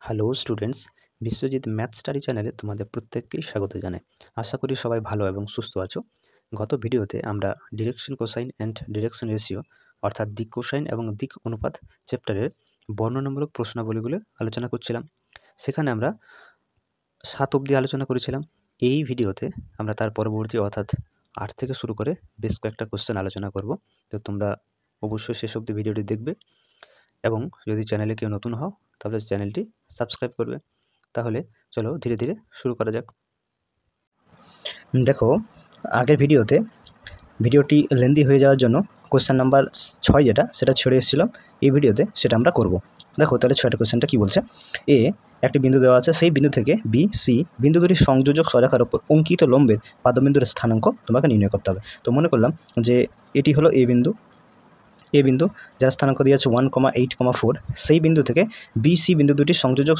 Hello students, Biswajit math study চ্যানেলে তোমাদের প্রত্যেককেই স্বাগত জানাই। আশা করি সবাই ভালো এবং সুস্থ আছো। গত ভিডিওতে আমরা direction cosine and direction ratio অর্থাৎ দিক কোসাইন এবং দিক অনুপাত চ্যাপ্টারের বর্ণনামূলক প্রশ্নাবলীগুলো আলোচনা করছিলাম। সেখানে আমরা 7 অবধি আলোচনা করেছিলাম। এই ভিডিওতে আমরা তার পরবর্তী অর্থাৎ 8 থেকে শুরু করে বেশ কয়েকটা কোশ্চেন আলোচনা করব। তো তোমরা অবশ্যই শেষ অবধি ভিডিওটি দেখবে এবং যদি চ্যানেলে কেউ নতুন হও তাহলে চ্যানেলটি সাবস্ক্রাইব করবে। তাহলে চলো ধীরে ধীরে শুরু করা যাক। দেখো, আগের ভিডিওটি লেন্দি হয়ে যাওয়ার জন্য কোশ্চেন নাম্বার 6 যেটা সেটা ছেড়ে এসেছিলাম। এই ভিডিওতে সেটা আমরা করব। দেখো তাহলে 6টা কোশ্চেনটা কী বলছে। এ একটি বিন্দু দেওয়া আছে, সেই বিন্দু থেকে বি সি বিন্দু দুটি সংযোজক সরেখার উপর অঙ্কিত লম্বের পাদবিন্দুর স্থানাঙ্ক তোমাকে নির্ণয় করতে হবে। তো মনে করলাম যে এটি হলো এ বিন্দু যার স্থানাঙ্ক দিয়ে আছে 1,8,4। সেই বিন্দু থেকে বি সি বিন্দু দুটি সংযোজক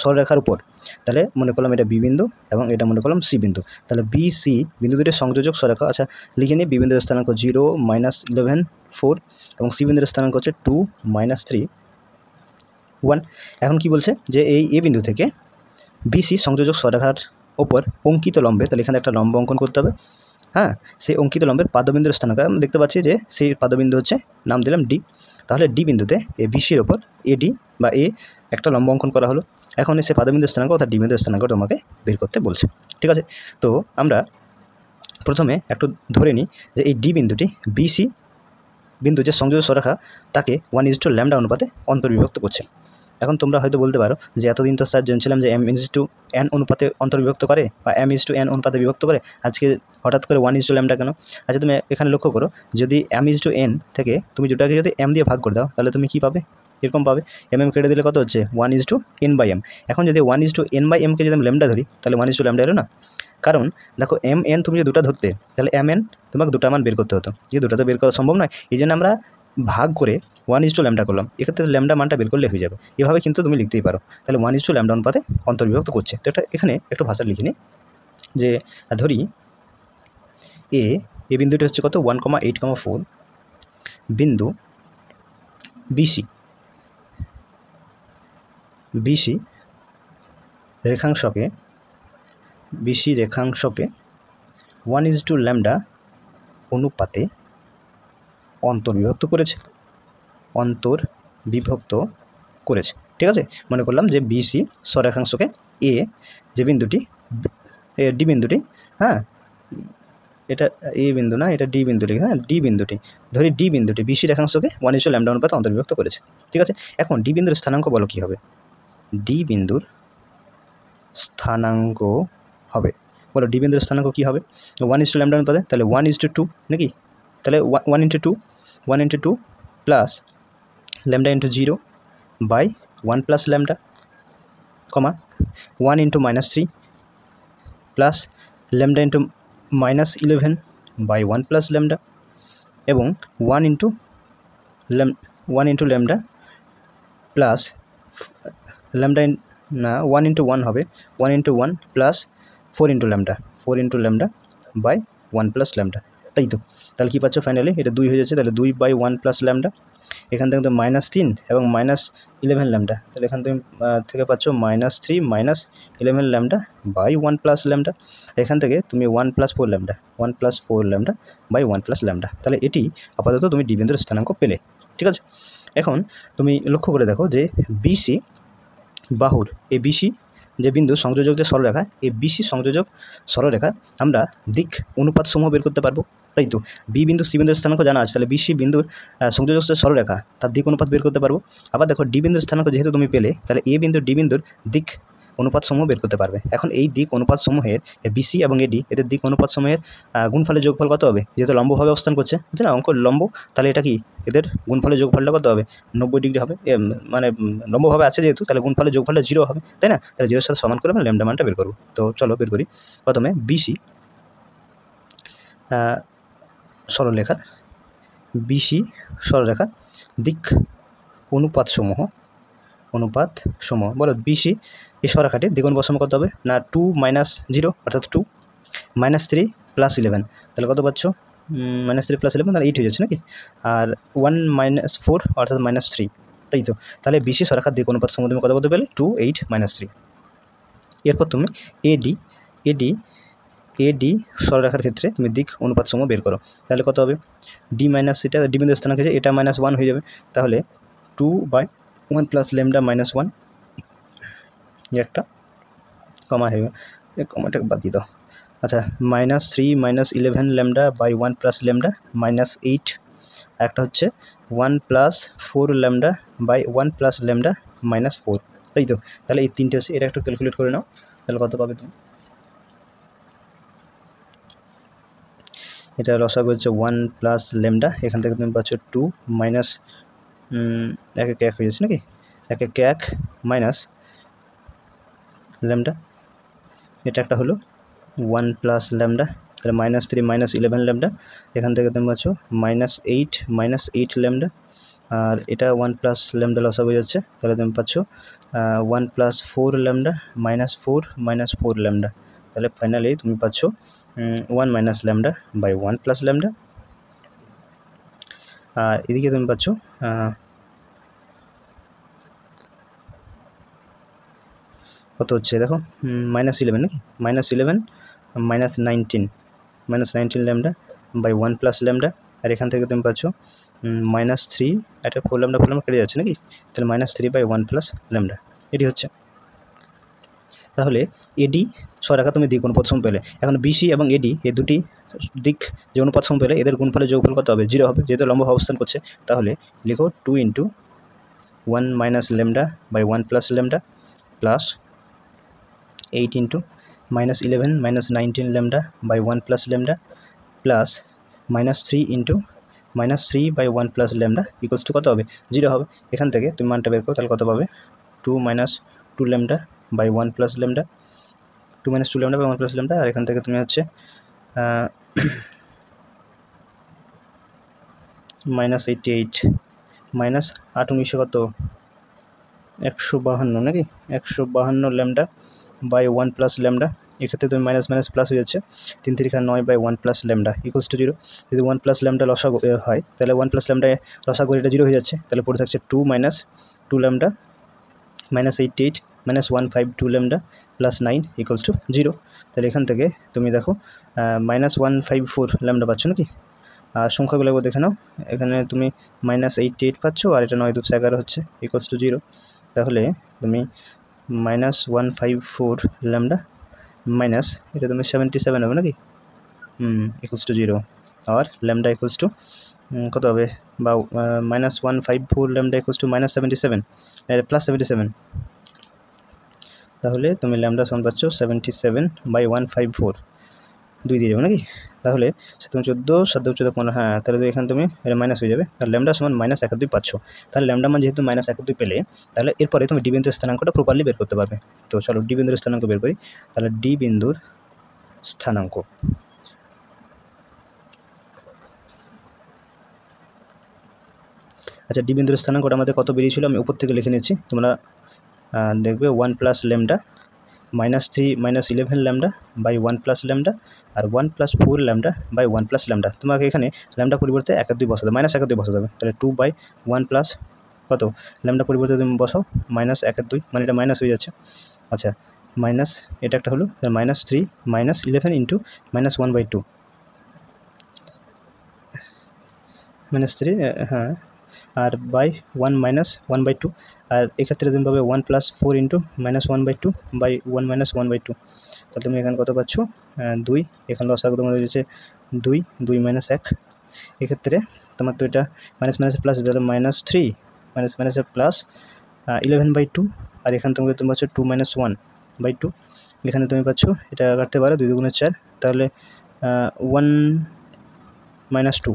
সরলরেখার উপর, তাহলে মনে করলাম এটা বি বিন্দু এবং এটা মনে করলাম সি বিন্দু। তাহলে বি সি বিন্দু দুটির সংযোজক সরলরেখা, আচ্ছা লিখে নিই। বি বিন্দুর স্থানাঙ্ক 0, -11, 4 এবং সি বিন্দুর স্থানাঙ্ক হচ্ছে 2, -3, 1। এখন কি বলছে যে এই এ বিন্দু থেকে বি সি সংযোজক সরলরেখার ওপর অঙ্কিত লম্বে, তাহলে এখানে একটা লম্ব অঙ্কন করতে হবে। হ্যাঁ, সেই অঙ্কিত লম্বের পাদবিন্দুর স্থানাঙ্ক দেখতে পাচ্ছি যে সেই পাদবিন্দু হচ্ছে, নাম দিলাম ডি। তাহলে ডি বিন্দুতে এ বিসির ওপর এডি বা এ একটা লম্ব অঙ্কন করা হলো। এখন সে পাদবিন্দুর স্থানাঙ্ক অর্থাৎ ডি বিন্দুর স্থানাঙ্ক তোমাকে বের করতে বলছে। ঠিক আছে, তো আমরা প্রথমে একটু ধরে নিই যে এই ডি বিন্দুটি বিসি বিন্দু যে সংযোজক সরলরেখা তাকে 1:λ অনুপাতে অন্তর্বিভক্ত করছে। এখন তোমরা হয়তো বলতে পারো যে এতদিন তো স্যার জানছিলাম যে m/n অনুপাতে অন্তর্বিভক্ত করে বা m/n অনুপাতে বিভক্ত করে, আজকে হঠাৎ করে 1:λ কেন? আচ্ছা তুমি এখানে লক্ষ্য করো, যদি m/n থেকে তুমি দুটাকে যদি m দিয়ে ভাগ করে দাও তাহলে তুমি কী পাবে? এরকম পাবে, mm কেটে দিলে কত হচ্ছে 1:n/m। এখন যদি 1:n/mকে যদি আমি ল্যামডা ধরি তাহলে 1:λ এলো না? কারণ দেখো mn তুমি যদি দুটা ধরতে তাহলে mn তোমাকে দুটা মান বের করতে হতো, যে দুটা তো বের করা সম্ভব নয়। এই জন্য আমরা ভাগ করে 1:λ করলাম। এক্ষেত্রে ল্যামডা মানটা বের করলে হয়ে যাবে। এভাবে কিন্তু তুমি লিখতেই পারো। তাহলে 1:λ অনুপাতে অন্তর্বিভক্ত করছে। তো এটা এখানে একটু ভাষা লিখে নিই যে ধরি এ বিন্দুটি হচ্ছে কত 1,8,4 বিন্দু বিসি রেখাংশকে 1:λ অনুপাতে অন্তর্বিভক্ত করেছে। ঠিক আছে, মনে করলাম যে বিসি সরেখাংশকে এ যে বিন্দুটি ডি বিন্দুটি, হ্যাঁ এটা এ বিন্দু না, এটা ডি বিন্দুটি, হ্যাঁ ডি বিন্দুটি ধরি, ডি বিন্দুটি বিসি রেখাংশকে 1:λ অনুপাতে অন্তর্বিভক্ত করেছে। ঠিক আছে, এখন ডি বিন্দুর স্থানাঙ্ক বলো কী হবে? ডি বিন্দুর স্থানাঙ্ক হবে, বলো ডি বিন্দুর স্থানাঙ্ক কী হবে? 1:λ অনুপাতে, তাহলে 1:2 নাকি? তাহলে 1:2 plus lambda into 0 by 1 plus lambda, comma 1 into -3 plus lambda into -11 by 1 plus lambda এবং 1 ইন্টু ল্যামডা প্লাস ল্যামডা না 1 ইন্টু 1 হবে, 1 into 1 plus 4 into lambda by 1 plus lambda. তাই তো, তাহলে কী পাচ্ছ ফাইনালি? এটা 2 হয়ে যাচ্ছে, তাহলে 2 বাই 1 প্লাস ল্যামডা। এখান থেকে তো -3 এবং -11 ল্যামডা, তাহলে এখান থেকে পাচ্ছ -3 -11 ল্যামডা বাই 1 প্লাস ল্যামডা। এখান থেকে তুমি 1 + 4 ল্যামডা বাই 1 প্লাস ল্যামডা। তাহলে এটি আপাতত তুমি ডি বিন্দুর স্থানাঙ্ক পেলে। ঠিক আছে, এখন তুমি লক্ষ্য করে দেখো যে বিসি বাহুর এই বিসি যে বিন্দু সংযোজক যে সরলরেখা, এই বিসি সংযোজক সরলরেখা আমরা দিক অনুপাত সমূহ বের করতে পারবো। তাই তো, বি বিন্দু সি বিন্দুর স্থানাঙ্ক জানা আছে, তাহলে বিসি বিন্দুর সংযোজক যে সরলরেখা তার দিক অনুপাত বের করতে পারবো। আবার দেখো ডি বিন্দুর স্থানাঙ্ক যেহেতু তুমি পেলে, তাহলে এ বিন্দু ডি বিন্দুর দিক অনুপাত সমূহ বের করতে পারবে। এখন এই দিক অনুপাত সমূহের বিসি এবং এডি এদের দিক অনুপাত সমূহের গুণফলের যোগফল কত হবে? যেহেতু লম্বভাবে অবস্থান করছে, বুঝছে না অঙ্ক লম্ব, তাহলে এটা কি এদের গুণফলের যোগফলটা কত হবে? 90 ডিগ্রি হবে। মানে লম্বভাবে আছে যেহেতু, তাহলে গুণফলের যোগফলটা 0 হবে, তাই না? তাহলে 0-এর সাথে সমান করে আমরা ল্যামডা মানটা বের করবো। তো চলো বের করি। প্রথমে বিসি সরলরেখার দিক অনুপাত সমূহ বলো বিসি এই সরলরেখাটির দিক অনুপাত সমূহ কত হবে? না 2 - 0 অর্থাৎ 2 -3 + 11, তাহলে কত পাচ্ছ? -3 + 11 তাহলে 8 হয়ে যাচ্ছে নাকি? আর 1 - 4 অর্থাৎ -3, তাই তো। তাহলে বিসি সরেখার দিক অনুপাত সম তুমি কত বলতে পেলে 2 8 - 3। এরপর তুমি এডি সরলরেখার ক্ষেত্রে তুমি দিক অনুপাত সম বের করো। তাহলে কত হবে, ডি মাইনাস এটা ডি বিন্দু স্থানাঙ্ক আছে, এটা -1 হয়ে যাবে। তাহলে 2/1 + λ-1, একটা কমা হয়ে যাবে, এই কমাটা বাদ দিয়ে দাও। আচ্ছা, -3 - 11 λ/1 + λ-8, একটা হচ্ছে 1 + 4 λ/1 + λ-4, তাই তো। তাহলে এই তিনটে হচ্ছে, এটা একটু ক্যালকুলেট করে নাও, তাহলে কত পাবে তুমি। এটা লসাগু হচ্ছে 1 + λ, এখান থেকে তুমি পাচ্ছ 2 মাইনাস 1 1 1 হয়ে যাচ্ছে নাকি, 1 1 1 মাইনাস ল্যামডা, এটা একটা হলো 1 + λ, তাহলে -3 - 11 λ, এখান থেকে তুমি পাচ্ছ -8 - 8 λ, আর এটা 1 + λ লসাগু হয়ে যাচ্ছে, তাহলে তুমি পাচ্ছ 1 + 4 λ -4 - 4 λ, তাহলে ফাইনালি তুমি পাচ্ছ 1 - λ/1 + λ, আর এদিকে তুমি পাচ্ছ কত হচ্ছে দেখো, -11 নাকি, -11 - 19 λ/1 + λ, আর এখান থেকে তুমি পাচ্ছ -3, এটা 4 λ কেটে যাচ্ছে নাকি, তাহলে -3/1 + λ, এটি হচ্ছে। তাহলে এডি সরেখা তুমি দিক অনুপাত সম পেলে। এখন বিসি এবং এডি এই দুটি দিক যে অনুপাত সম পেলে এদের গুণফলের যোগফল কত হবে, 0 হবে, যেহেতু লম্ব অবস্থান করছে। তাহলে লিখো 2 × 1 - λ/1 + λ প্লাস 8 × -11 - 19 λ/1 + λ প্লাস -3 × -3/1 + λ ইকুয়ালস টু কত হবে, 0 হবে। এখান থেকে তুমি মানটা বের করো, তাহলে কত পাবে, 2 - 2 λ/1 + λ, 2 - 2 λ/1 + λ, আর এখান থেকে তুমি হচ্ছে -88 -8 19 কত, 152 নাকি, 152 λ/1 + λ, এক্ষেত্রে তুমি মাইনাস মাইনাস প্লাস হয়ে যাচ্ছে, 3 × 3 = 9/1 + λ ইকুয়ালস টু 0। যদি 1 + λ লসাগু হয়, তাহলে 1 + λ লসাগু এটা 0 হয়ে যাচ্ছে, তাহলে পড়ে থাকছে 2 - 2 λ -88 -152 λ + 9 ইকুয়ালস টু 0। তাহলে এখান থেকে তুমি দেখো -154 λ পাচ্ছ নাকি, আর সংখ্যাগুলো দেখে নাও, এখানে তুমি -88 পাচ্ছ, আর এটা 9 × 2 = 11 হচ্ছে, ইকুয়ালস টু 0। তাহলে তুমি -154 λ মাইনাস এটা তুমি 77 হবে নাকি, ইকুয়ালস টু 0, আর ল্যামডা ইকুয়ালস টু কত হবে, বা -154 ল্যামডা ইকুয়ালস টু -77 +77, তাহলে তুমি ল্যামডা সমান পাচ্ছ 77/154, 2 দিয়ে যাবে নাকি, তাহলে 14 7 14 15, হ্যাঁ, তাহলে এখানে তুমি এটা মাইনাস হয়ে যাবে, আর ল্যামডা সমান -1/2 পাচ্ছ। তাহলে ল্যামডা মান যেহেতু -1/2 পেলে, তাহলে এরপরে তুমি ডি বিন্দুর স্থানাঙ্কটা প্রপারলি বের করতে পারবে। তো চলো ডি বিন্দুর স্থানাঙ্ক বের করি। তাহলে ডি বিন্দুর স্থানাঙ্ক, আচ্ছা, ডি বিন্দুর স্থানাঙ্কটা আমাদের কত বেরিয়েছিল, আমি উপর থেকে লিখে নিচ্ছি, তোমরা দেখবে 1 + λ -3 - 11 λ/1 + λ, আর 1 + 4 λ/1 + λ। তোমাকে এখানে ল্যামডা পরিবর্তে 1 2 বসাতে হবে, -1 2 বসাতে হবে, তাহলে 2/1 প্লাস কত, ল্যামডা পরিবর্তে তুমি বসাও -1 2, মানে এটা মাইনাস হয়ে যাচ্ছে। আচ্ছা, মাইনাস এটা একটা হলো, -3 - 11 × -1/2 -3, হ্যাঁ, আর /1 - 1/2, আর এক্ষেত্রে তুমি পাবে 1 + 4 × -1/2 /1 - 1/2, তাহলে তুমি এখানে কত পাচ্ছ, 2, এখানে লসাগু তোমাদের হচ্ছে 2 2 - 1, এক্ষেত্রে তোমার তো এটা মাইনাস মাইনাসে প্লাস, তাহলে -3 মাইনাস মাইনাসে প্লাস 11/2, আর এখানে তুমি পাচ্ছ 2 - 1/2, এখানে তুমি পাচ্ছ এটা কাটতে পারো 2 × 4, তাহলে 1 - 2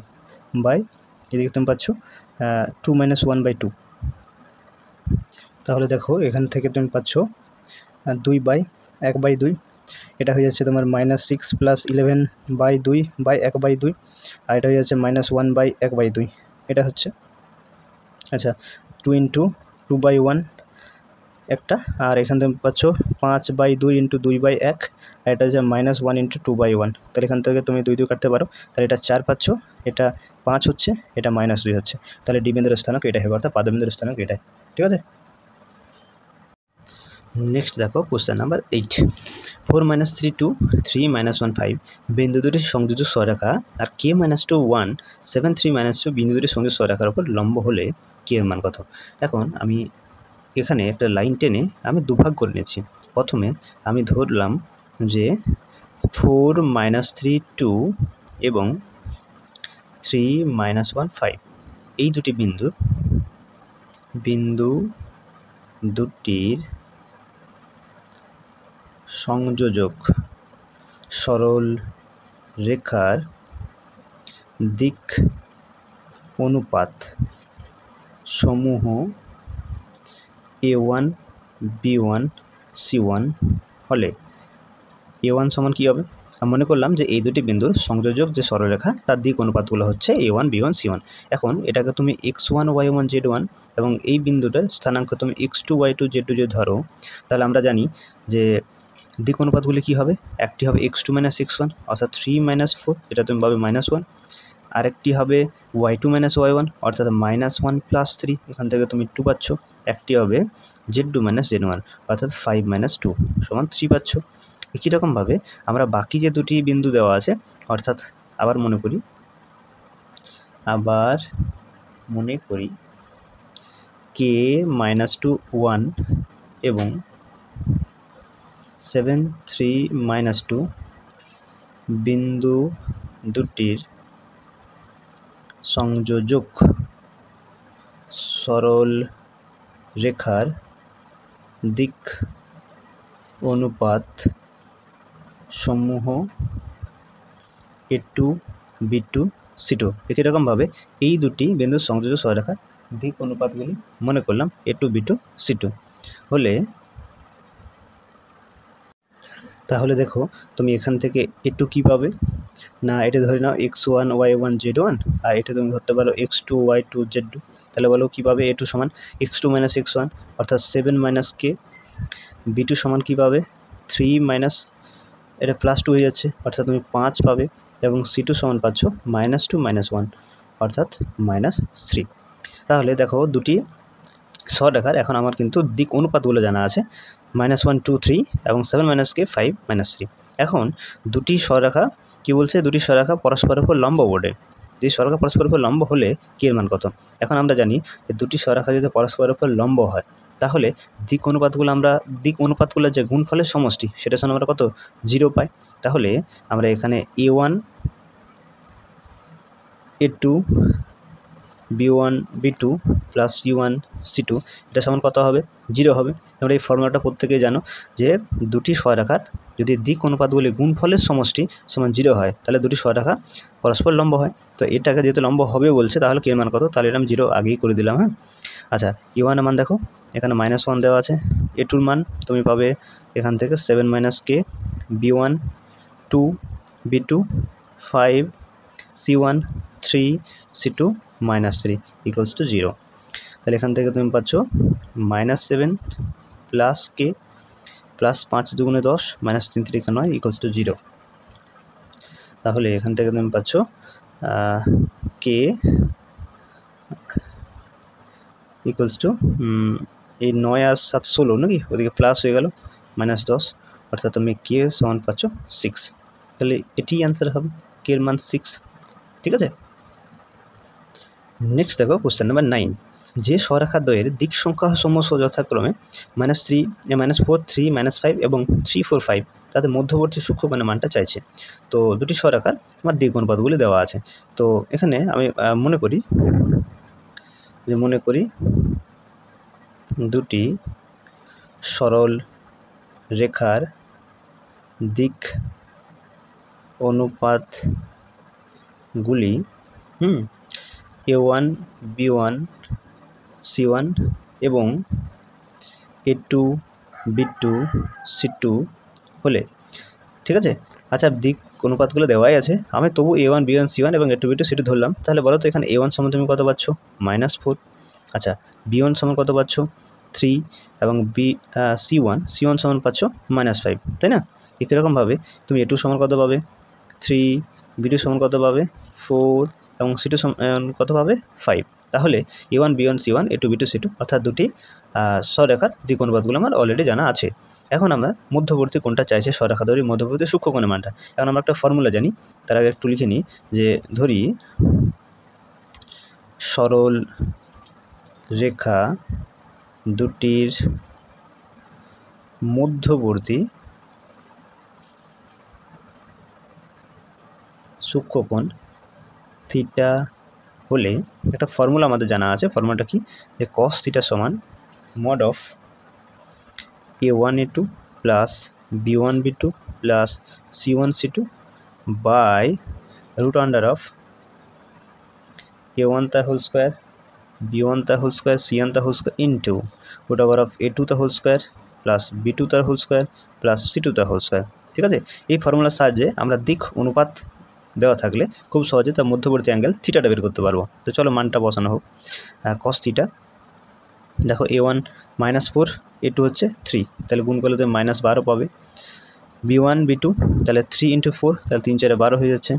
বাই, এদিকে তুমি পাচ্ছ 2 - 1/2, তাহলে দেখো এখান থেকে তুমি পাচ্ছ 2/1/2, এটা হয়ে যাচ্ছে তোমার -6 + 11/2 1/2, আর এটা হয়ে যাচ্ছে -1/1/2, এটা হচ্ছে। আচ্ছা, 2 × 2/1 একটা, আর এখান থেকে পাচ্ছ 5/2 × 2/1, আর এটা হচ্ছে -1 × 2/1। তাহলে এখান থেকে তুমি 2 কাটতে পারো, তাহলে এটা 4 পাচ্ছ, এটা 5 হচ্ছে, এটা -2 হচ্ছে। তাহলে ডি বিন্দুর স্থানাঙ্ক এটাই হবে, অর্থাৎ পাদবিন্দুর স্থানাঙ্ক এটাই। ঠিক আছে। নেক্সট দেখো কোশ্চেন নাম্বার 8। 4 - 3 2 3 - 1 5 বিন্দু দুটির সংযোজক সরেখা আর k - 2 1 7 3 - 2 বিন্দু দুটির সংযোজক সরেখার উপর লম্ব হলে k এর মান কত? এখন আমি এখানে একটা লাইন টেনে আমি দুভাগ করে নিয়েছি। প্রথমে আমি ধরলাম যে 4 - 3 2 এবং 3 - 1 5 এই দুটি বিন্দু দুটির সংযোজক সরল রেখার দিক অনুপাত সমূহ a1 b1 c1 হলে a1 সমান কী হবে? আমি মনে করলাম যে এই দুটি বিন্দুর সংযোজক যে সরলরেখা তার দিক অনুপাতগুলো হচ্ছে a1 b1 c1। এখন এটাকে তুমি x1 y1 z1 এবং এই বিন্দুটার স্থানাঙ্ক তুমি x2 y2 z2 যদি ধরো, তাহলে আমরা জানি যে দিক অনুপাতগুলি কী হবে? একটি হবে x2 - x1 অর্থাৎ 3 - 4, এটা তুমি পাবে -1। আরেকটি হবে y2 - y1 অর্থাৎ -1 + 3, এখান থেকে তুমি 2 পাচ্ছ। একটি হবে z2 - z1 অর্থাৎ 5 - 2 সমান 3 পাচ্ছ। একই রকমভাবে আমরা বাকি যে দুটি বিন্দু দেওয়া আছে, অর্থাৎ আবার মনে করি k - 2 1 এবং 7 3 - 2 বিন্দু দুটির সংযোজক সরল রেখার দিক অনুপাত সমূহ a2 b2 c2। একই রকমভাবে এই দুটি বিন্দুর সংযোজক সরলরেখার দিক অনুপাতগুলি মনে করলাম a2 b2 c2 হলে, তাহলে দেখো তুমি এখান থেকে a2 কী পাবে না, এটা ধরে নাও x1 y1 z1 আর এটা তুমি ধরতে পারো x2 y2 z2। তাহলে বলো কী পাবে? a2 সমান x2 - x1 অর্থাৎ 7 - k। b2 সমান কী পাবে? 3 - এটা +2 হয়ে যাচ্ছে অর্থাৎ তুমি 5 পাবে, এবং c2 সমান পাচ্ছ -2 - 1 অর্থাৎ -3। তাহলে দেখো দুটি সরলরেখার এখন আমার কিন্তু দিক অনুপাতগুলো জানা আছে, -1 2 3 এবং 7 - k 5 - 3। এখন দুটি সরলরেখা কী বলছে? দুটি সরলরেখা পরস্পরের উপর লম্ব বটে। দুটি সরলরেখা পরস্পরের উপর লম্ব হলে k এর মান কত? এখন আমরা জানি যে দুটি সরলরেখা যদি পরস্পরের উপর লম্ব হয়, তাহলে দিক অনুপাতগুলোর যে গুণফলের সমষ্টি সেটা সমান আমরা কত? 0 পাই। তাহলে আমরা এখানে a1 a2 b1 b2 + c1 c2 এটা সমান কত হবে? 0 হবে। তোমরা এই ফর্মুলাটা প্রত্যেকেই জানো যে দুটি সরলরেখার যদি দিক অনুপাতগুলি গুণফলের সমষ্টি সমান 0 হয়, তাহলে দুটি সরলরেখা পরস্পর লম্ব হয়। তো এটাকে যেহেতু লম্ব হবে বলছে, তাহলে k এর মান কত? তাহলে এটা আমি 0 আগেই করে দিলাম। হ্যাঁ, আচ্ছা, a1 এর মান দেখো এখানে -1 দেওয়া আছে। a2 মান তুমি পাবে এখান থেকে 7 - k, b1 2 b2 5 c1 3 c2 -3 = 0। তাহলে এখান থেকে তুমি পাচ্ছ -7 + k + 5 × 2 = 10 -3 × 3 = 9 = 0। তাহলে এখান থেকে তুমি পাচ্ছ k এই 9 আর 7 16 নাকি, ওদিকে প্লাস হয়ে গেল -10, অর্থাৎ তুমি k সমান পাচ্ছ 6। তাহলে এটি অ্যান্সার হবে, k এর মান 6। ঠিক আছে। নেক্সট দেখো কোশ্চেন নাম্বার 9। যে সরলরেখার দ্বয়ের দিক সংখ্যা সমূহ যথাক্রমে -4 3 -5 এবং 3 4 5 তাদের মধ্যবর্তী সূক্ষ্মকোণের মানটা চাইছে। তো দুটি সরলরেখার আমার দিক অনুপাতগুলি দেওয়া আছে। তো এখানে আমি মনে করি দুটি সরল রেখার দিক অনুপাতগুলি a1 b1 c1 এবং a2 b2 c2 হলে, ঠিক আছে। আচ্ছা, দিক অনুপাতগুলো দেওয়াই আছে, আমি তবু a1 b1 c1 এবং a2 b2 c2 ধরলাম। তাহলে বলো তো এখানে a1 সমান তুমি কত পাচ্ছ? -4। আচ্ছা, b1 সমান কত পাচ্ছ? 3 এবং C1 সমান পাচ্ছ -5, তাই না? একই রকমভাবে তুমি A2 সমান কত পাবে? 3, B2 সমান কত পাবে? 4 এবং C2 সমান কত পাবে? 5। তাহলে A1 B1 C1 A2 B2 C2 অর্থাৎ দুটি স্বরেখার দ্বিকোণপাতগুলো আমার অলরেডি জানা আছে। এখন আমরা মধ্যবর্তী কোণটা চাইছে স্বরেখা ধরি মধ্যবর্তী সূক্ষ্মকোণের মানটা। এখন আমরা একটা ফর্মুলা জানি, তার আগে একটু লিখে নিই যে ধরি সরল রেখা দুটির মধ্যবর্তী সূক্ষ্মকোণ থিটা হলে একটা ফর্মুলা আমাদের জানা আছে। ফর্মুলাটা কি? যে cos থিটা সমান mod of A1 A2 plus B1 B2 plus C1 C2 by root under of A1 তার হোল স্কোয়ার, B1 তার হোল স্কোয়ার, C1 তার whole square into root over of A2 তার হোল স্কোয়ার প্লাস B2 তার whole square plus C2 তার whole square. ঠিক আছে? এই ফর্মুলার সাহায্যে আমরা দিক অনুপাত দেওয়া থাকলে খুব সহজে তার মধ্যবর্তী অ্যাঙ্গেল থিটাটা বের করতে পারবো। তো চলো মানটা বসানো হোক। cos থিটা দেখো A1 -4 A2 হচ্ছে 3, তাহলে গুণ করলে তুমি -12 পাবে। B1 B2 তাহলে 3 × 4 তাহলে 3 4 12 হয়ে যাচ্ছে।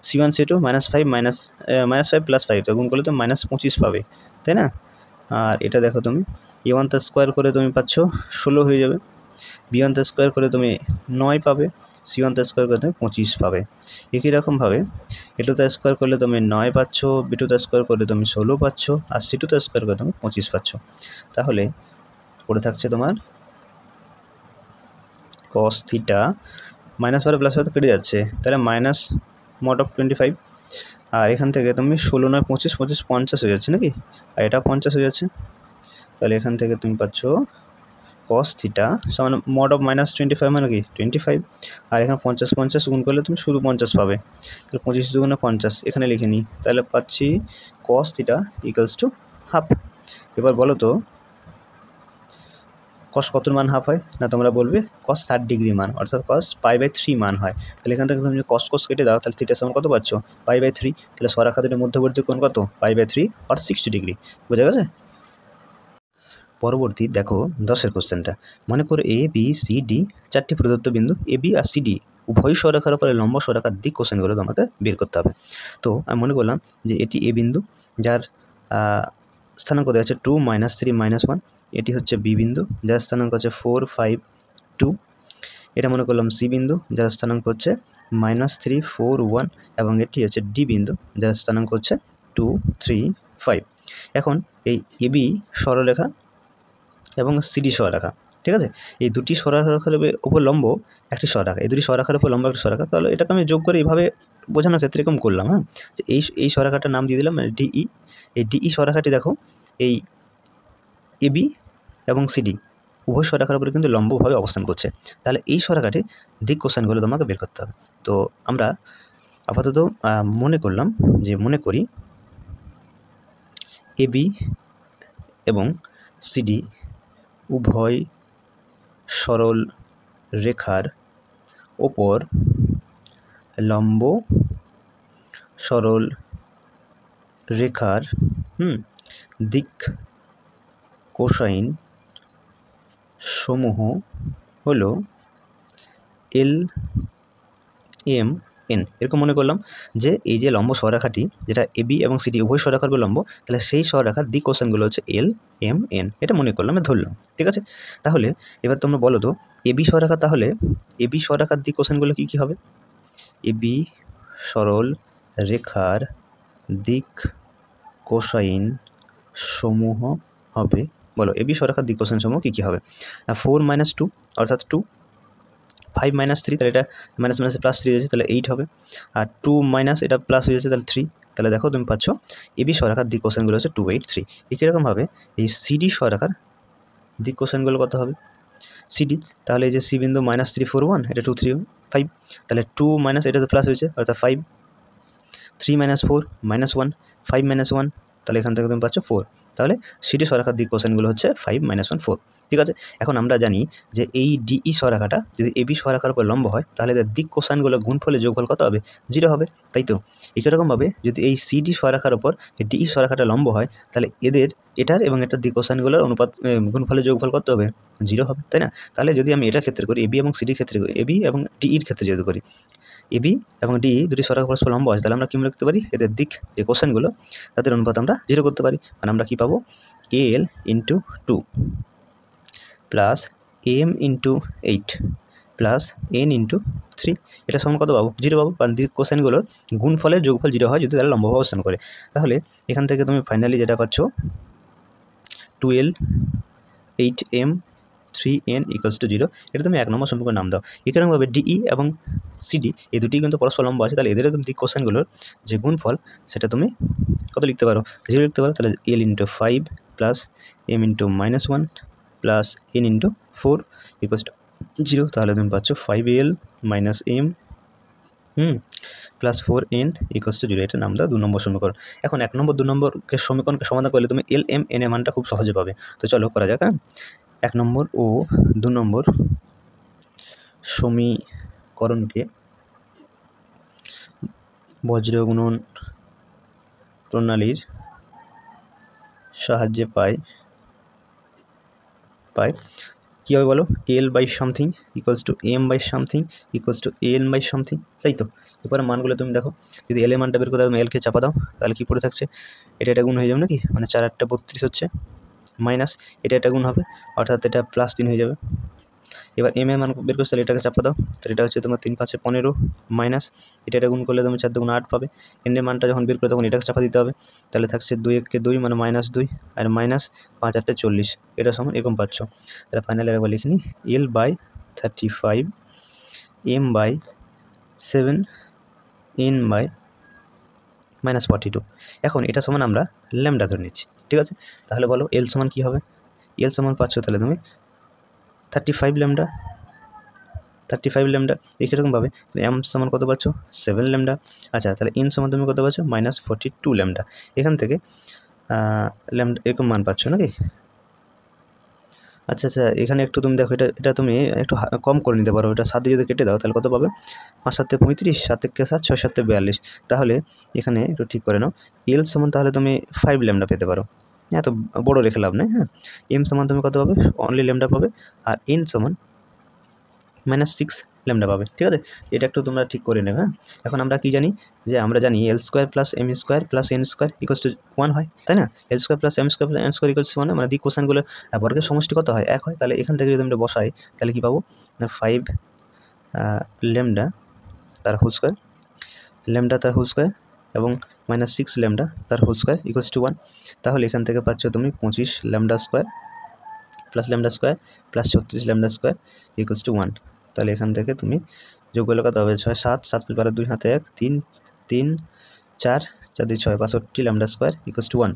C1 C2 -5 প্লাস 5 তো গুণ করলে তো -25 পাবে, তাই না? আর এটা দেখো তুমি A1 তার স্কোয়ার করে তুমি পাচ্ছ 16 হয়ে যাবে। B1 তার স্কোয়ার করে তুমি 9 পাবে। C1 তার স্কোয়ার করে তুমি 25 পাবে। একই রকমভাবে A2 তার স্কোয়ার করলে তুমি 9 পাচ্ছ, B2 তার স্কোয়ার করলে তুমি 16 পাচ্ছ, আর C2 তার স্কোয়ার করে তুমি 25 পাচ্ছ। তাহলে পড়ে থাকছে তোমার cos থিটা -12 প্লাস তো কেটে যাচ্ছে, তাহলে মাইনাস mod of 25। আর এখান থেকে তুমি 16 9 25 25 50 হয়ে যাচ্ছে নাকি, আর এটা 50 হয়ে যাচ্ছে। তাহলে এখান থেকে তুমি পাচ্ছ cos থিটা সমান mod of -25 মানে কি 25, আর এখানে 50 50 গুণ করলে তুমি শুধু 50 পাবে। তাহলে 25 দুগুণে 50 এখানে লিখে নিই, তাহলে পাচ্ছি cos theta equals to half. এবার বলো তো cos কত মান হাফ হয়? না তোমরা বলবে cos 60 ডিগ্রি মান, অর্থাৎ cos π/3 মান হয়। তাহলে এখান থেকে তুমি যদি cos কেটে দাও তাহলে থিটা সমান কত পাচ্ছ? π/3। তাহলে স্বরেখা দুটির মধ্যবর্তী কোণ কত? π/3 অর 60 ডিগ্রি। বোঝা গেছে? পরবর্তী দেখো 10-এর কোশ্চেনটা। মনে করো A B C D চারটি প্রদত্ত বিন্দু A B R C D উভয় স্বরেখার উপরে লম্ব স্বরেখার দিক কোশ্চেনগুলো তোমাকে বের করতে হবে। তো আমি মনে করলাম যে এটি A বিন্দু, যার স্থানাঙ্ক দেওয়া আছে 2 -3 -1। এটি হচ্ছে B বিন্দু, যার স্থানাঙ্ক হচ্ছে 4 5 2। এটা মনে করলাম C বিন্দু, যার স্থানাঙ্ক হচ্ছে -3 4 1, এবং এটি হচ্ছে D বিন্দু, যার স্থানাঙ্ক হচ্ছে 2 3 5। এখন এই AB সরলরেখা এবং CD সরলরেখা, ঠিক আছে? এই দুটি সরলরেখার উপর লম্ব একটি সরলরেখা, এই দুটি সরলরেখার উপর লম্ব একটি সরলরেখা। তাহলে এটাকে আমি যোগ করে এইভাবে বোঝানোর ক্ষেত্রে এরকম করলাম, হ্যাঁ, যে এই সরলরেখাটার নাম দিয়ে দিলাম DE। এই DE সরলরেখাটি দেখো এই AB এবং CD উভয় সরলরেখার উপরে কিন্তু লম্বভাবে অবস্থান করছে। তাহলে এই সরলরেখাটির দিক কোসাইনগুলো তোমাকে বের করতে হবে। তো আমরা আপাতত মনে করি AB এবং CD উভয় সরল রেখার ওপর লম্ব সরল রেখার দিক কোসাইন সমূহ হলো L M N। এরকম মনে করলাম যে এই যে লম্ব সরলরেখাটি যেটা AB এবং CD উভয় সরলরেখার উপর লম্ব, তাহলে সেই সরলরেখার দিক কোসাইনগুলো হচ্ছে L M N। এটা মনে করলাম, ধরলাম, ঠিক আছে? তাহলে এবার তোমরা বলো তো AB সরলরেখা, তাহলে AB সরলরেখার দিক কোসাইনগুলো কী কী হবে? AB সরল রেখার দিক কোসাইন সমূহ হবে, বলো AB সরলরেখার দিক কোসাইন সমূহ কী কী হবে? 4 - 2 অর্থাৎ 2, 5 - 3 তাহলে এটা মাইনাস মাইনাসে প্লাস 3 হয়েছে, তাহলে 8 হবে। আর 2 মাইনাস এটা প্লাস হয়ে যাচ্ছে, তাহলে 3। তাহলে দেখো তুমি পাচ্ছ AB সরলরেখার দিক কোসাইনগুলো হচ্ছে 2 8 3। একই রকমভাবে এই CD সরলরেখার দিক কোসাইনগুলো কত হবে? CD, তাহলে এই যে C বিন্দু -3 4 1, এটা 2 3 5, তাহলে 2 মাইনাস এটা তো প্লাস হয়েছে অর্থাৎ 5, 3 - 4 -1, 5 - 1 তাহলে এখান থেকে তুমি পাচ্ছ 4। তাহলে সিডি সরেখার দিক কোসাইনগুলো হচ্ছে 5 - 1 4। ঠিক আছে, এখন আমরা জানি যে এই ডিই সরেখাটা যদি এবি সরেখার উপর লম্ব হয় তাহলে এদের দিক কোসাইনগুলো গুণফলে যোগফল কত হবে? 0 হবে, তাই তো? একইরকমভাবে যদি এই সিডি সরেখার উপর ডিই সরেখাটা লম্ব হয় তাহলে এটার এবং এটার দিক কোসাইনগুলোর অনুপাত গুণফলের যোগফল কত হবে? 0 হবে, তাই না? তাহলে যদি আমি এটার ক্ষেত্রে করি, এবি এবং সিডির ক্ষেত্রে করি, এবি এবং ডিইর ক্ষেত্রে যদি করি, এবি এবং ডি দুটি সরেখা পরস্পর লম্ব আছে, তাহলে আমরা কী লিখতে পারি? এদের দিক যে কোসাইনগুলো তাদের অনুপাত আমরা 0 করতে পারি। মানে আমরা কী পাবো? L into 2 plus M into 8 plus N into 3, এটা সমান কত পাবো? 0 পাবো। কারণ দিক কোসাইনগুলোর গুণফলের যোগফল 0 হয় যদি তারা লম্বভাবে অবস্থান করে। তাহলে এখান থেকে তুমি ফাইনালি যেটা পাচ্ছ 12 8m 3n = 0, এটা তুমি 1 নম্বর সমীকরণের নাম দাও। এরকমভাবে ডিই এবং সিডি এই দুটি কিন্তু পরস্পর লম্ব আছে, তাহলে এদের তুমি দিক কোসাইনগুলোর যে গুণফল সেটা তুমি কত লিখতে পারো? 0 লিখতে পারো। তাহলে l × 5 plus m × -1 plus n × 4 = 0। তাহলে তুমি পাচ্ছ 5l - m প্লাস 4n = 0, এটা নাম দাও 2 নম্বর সমীকরণ। এখন 1 নম্বর 2 নম্বরকে সমীকরণকে সমাধান করলে তুমি l m n এর মানটা খুব সহজে পাবে। তো চলো করা যাক। 1 নম্বর ও 2 নম্বর সমীকরণকে বজ্র গুণন প্রণালীর সাহায্যে পাই কী হবে বলো? l/something = m/something n/something, তাই তো? এরপরে মানগুলো তুমি দেখো, যদি এল এর মানটা বের করতে হবে এলকে চাপা দাও, তাহলে কী পড়ে থাকছে? এটা গুণ হয়ে যাবে নাকি? মানে 4 8 32 হচ্ছে, মাইনাস এটা গুণ হবে, অর্থাৎ এটা +3 হয়ে যাবে। এবার এম এর মান বের করতে হলে এটাকে চাপা দাও, তাহলে এটা হচ্ছে তোমার 3 5 15, মাইনাস এটা গুণ করলে তুমি 4 2 8 পাবে। এন এর মানটা যখন বের করে তখন এটাকে চাপা দিতে হবে, তাহলে থাকছে 2 1 2 মানে -2 আর মাইনাস 5 8 40, এটা সমান এরকম পাচ্ছ। তাহলে ফাইনালি একবার লিখে নিই, l/35 m/7 n/-42। এখন এটা সমান আমরা ল্যামডা ধরে নিচ্ছি, ঠিক আছে? তাহলে বলো এল সমান কী হবে? এল সমান পাচ্ছ তাহলে তুমি 35 ল্যামডা। এইরকমভাবে এম সমান কত পাচ্ছ? 7 ল্যামডা। আচ্ছা, তাহলে এন সমান তুমি কত পাচ্ছ? -42 ল্যামডা। এখান থেকে ল্যামডা এরকম মান পাচ্ছ নাকি? আচ্ছা, এখানে একটু তুমি দেখো, এটা তুমি একটু কম করে নিতে পারো। এটা 7 দিয়ে যদি কেটে দাও তাহলে কত পাবে? 5 7 35, 7 1 7, 6 7 42। তাহলে এখানে একটু ঠিক করে নাও, এল সমান তাহলে তুমি 5 ল্যামডা পেতে পারো। এত বড় রেখে লাভ নেই, হ্যাঁ? এম সমান তুমি কত পাবে? অনলি ল্যামডা পাবে। আর এন সমান -6 ল্যামডা পাবে, ঠিক আছে? এটা একটু তোমরা ঠিক করে নেবে, হ্যাঁ? এখন আমরা কি জানি? যে আমরা জানি l² + m² + n² = 1 হয়, তাই না? l² + m² + n² = 1, মানে দিক কোসাইনগুলো বর্গের সমষ্টি কত হয়? 1 হয়। তাহলে এখান থেকে যদি আমরা বসাই তাহলে কী পাবো? 5 ল্যামডা তার হোল স্কোয়ার, এবং -6 ল্যামডা তার হোল স্কোয়ার = 1। তাহলে এখান থেকে পাচ্ছ তুমি 25 lambda square plus lambda square plus 36 lambda square = 1। তাহলে এখান থেকে তুমি যোগ করলে কত হবে? 6 7 7 + 2 হাতে 1 3 3 4 4 2 6 65 ল্যামডা স্কোয়ার = 1।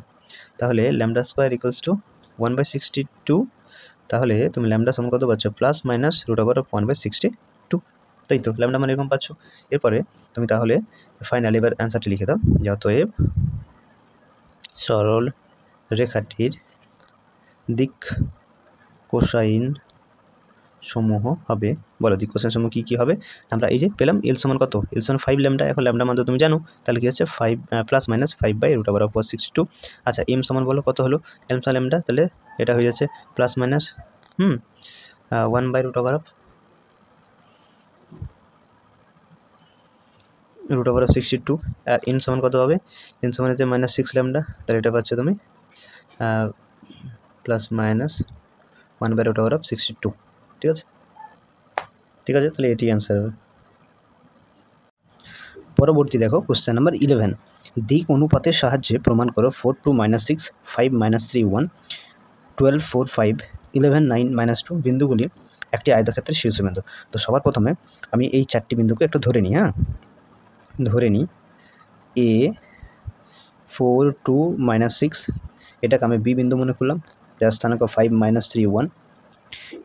তাহলে ল্যামডা স্কোয়ার = 1/62। তাহলে তুমি ল্যামডা সমান কত পাচ্ছ? +-√1/62, তাই তো? ল্যামডা মানে এরকম পাচ্ছ। এরপরে তুমি তাহলে ফাইনালি এবার অ্যান্সারটি লিখে দাও, যে অতএব সরল রেখাটির দিক কোসাইন সমূহ হবে, বলো দিক কোসাইন সমূহ কী হবে? আমরা এই যে পেলাম এল সমান কত? এল সমান 5 ল্যামডা। এখন ল্যামডা মান তো তুমি জানো, তাহলে কী হচ্ছে? 5 +-5/√62। আচ্ছা, এম সমান বলো কত হলো? এম সমান ল্যামডা, তাহলে এটা হয়ে যাচ্ছে +-1/√62। আর এন সমান কত হবে? এন সমান হচ্ছে -6 ল্যামডা, তাহলে এটা পাচ্ছ তুমি +-1/√62, ঠিক আছে? তাহলে এটি অ্যান্সার হবে। পরবর্তী দেখো কোশ্চেন নাম্বার 11, দিক অনুপাতের সাহায্যে প্রমাণ করো 4 2 -6 5 -3 1 12 4 5 11 9 -2 বিন্দুগুলি একটি আয়তক্ষেত্রের শীর্ষবিন্দু। তো সবার প্রথমে আমি এই 4টি বিন্দুকে একটু ধরে নিই, হ্যাঁ? ধরে নিই এ 4 2 -6, এটাকে আমি বি বিন্দু মনে করলাম, যার স্থানাঙ্ক 5 -3 1।